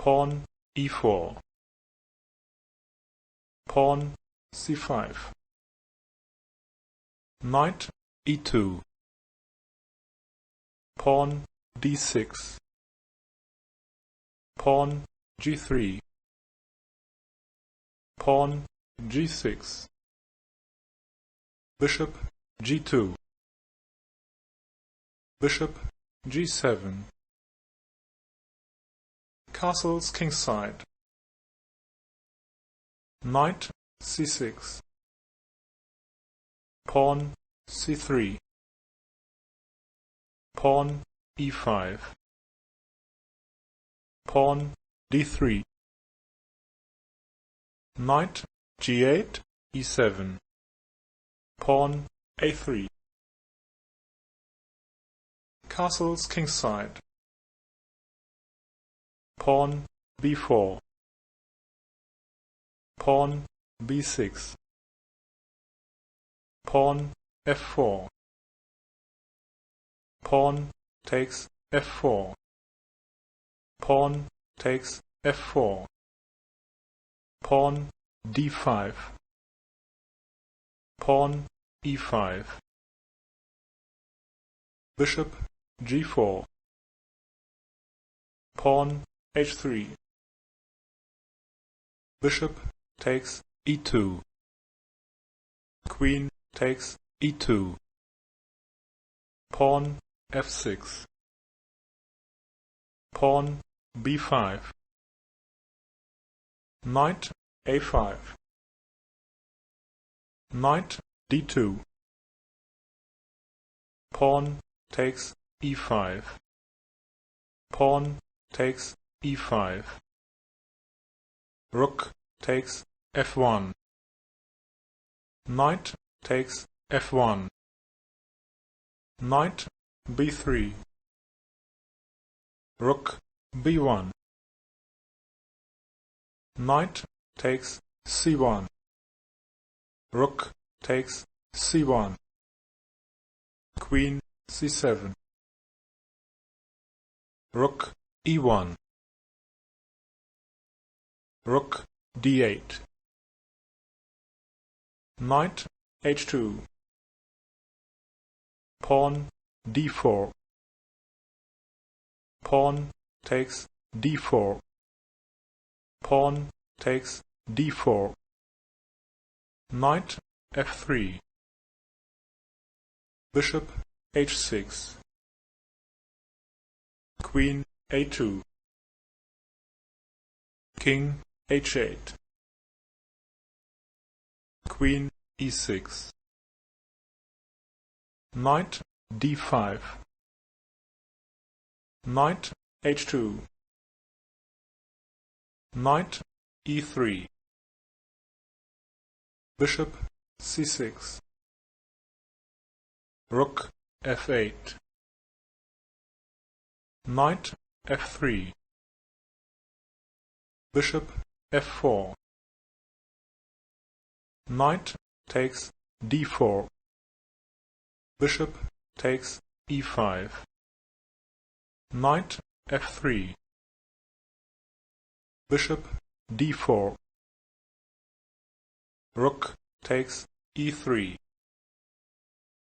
pawn e4, pawn c5, knight e2, pawn d6, pawn g3, pawn g6, bishop g2, bishop g7, castles kingside, knight c6, pawn c3, pawn e5, pawn d3, knight g8, e7, pawn a3, castles kingside, pawn b4, pawn b6, pawn f4, pawn takes f4, pawn takes f4, pawn d5, pawn e5, bishop g4, pawn h3, bishop takes e2, queen takes e2, pawn f6, pawn b5, knight a5, knight d2, pawn takes e5, pawn takes e5, rook takes f1, knight takes f1, knight b3, rook b1, knight takes c1, rook takes c1, queen c7, rook e1, rook d8, knight h2, pawn d4, pawn takes d4, pawn takes d4, knight f3, bishop h6, queen a2, king h8, queen e6, knight d5, knight h2, knight e3, bishop c6, rook f8, knight f3, bishop f4, knight takes d4, bishop takes e5, knight f3, bishop d4, rook takes e3,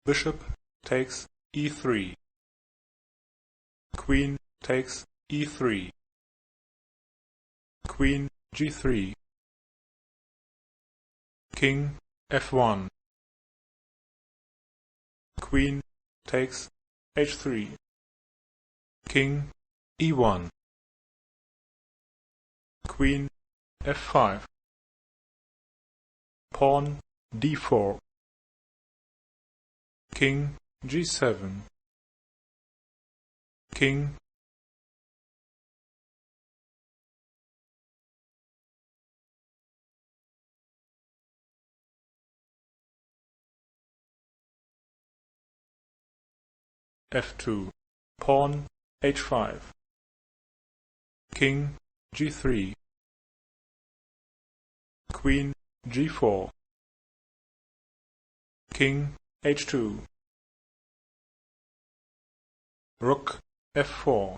bishop takes e3, queen takes e3, queen g3, king f1, queen takes h3, king e1, queen f5, pawn d4, king g7, king f2, pawn h5, king g3, queen g4, king h2, rook f4,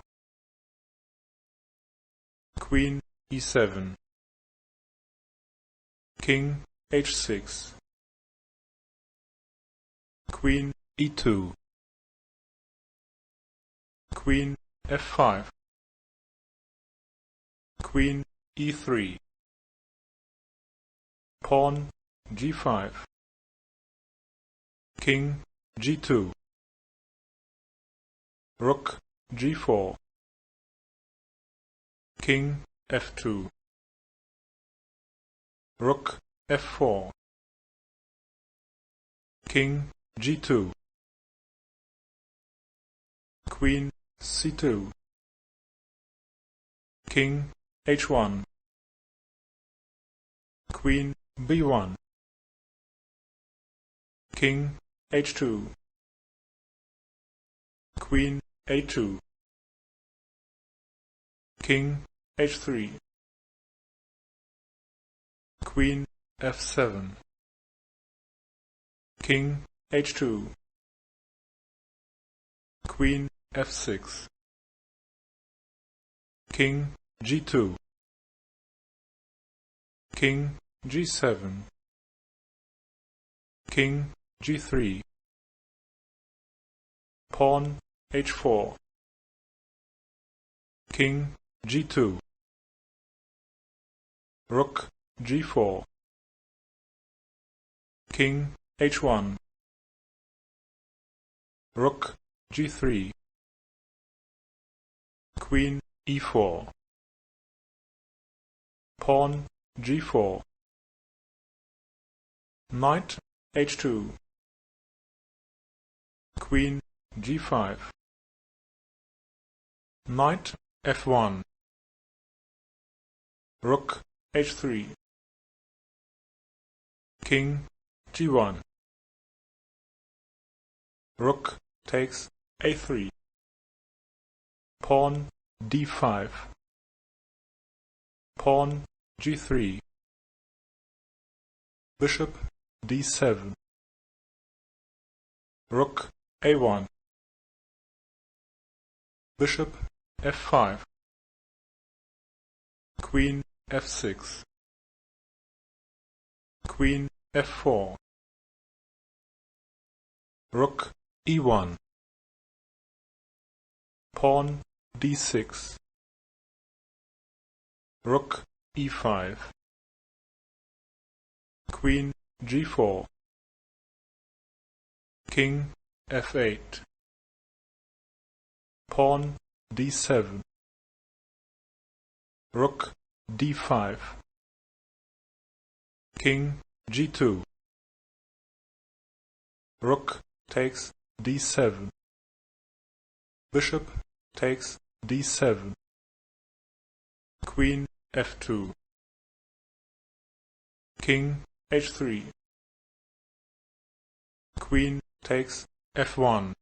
Queen e7, King h6, Queen e2, Queen f5, Queen e3, Pawn g5, King g2, Rook g4, King f2, Rook f4, King g2, Queen c2, King h1, Queen b1, King h2, Queen a2, King h3, Queen f7, King h2, Queen f6, King g2, King g7, King g3, Pawn h4, King g2, Rook g4, King h1, Rook g3, Queen e4, Pawn g4, Knight h2, Queen g5, Knight f1, Rook h3, King g1, Rook takes a3, Pawn d5, Pawn g3, Bishop d7, Rook a1, Bishop f5, Queen f6, Queen f4, Rook e1, Pawn d6, Rook e5, Queen g4, King f8, Pawn d7, Rook d5, King g2, Rook takes d7, Bishop takes d7, Queen f2, King h3, Queen takes f1,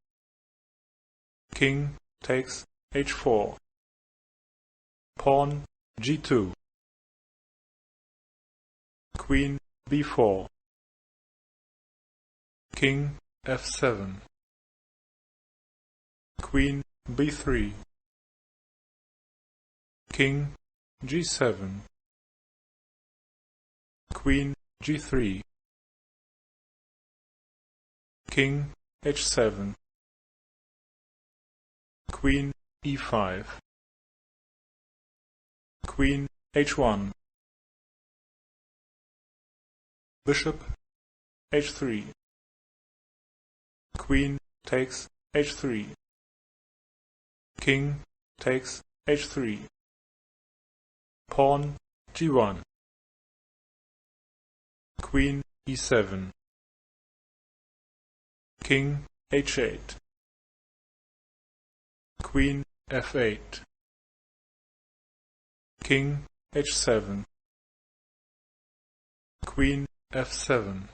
King takes h4, Pawn g2, Queen b4, King f7, Queen b3, King g7, Queen g3, King h7, Queen e5, Queen h1, Bishop h3, Queen takes h3, King takes h3, Pawn g1, Queen e7, King h8, Queen f8, King h7, Queen f7.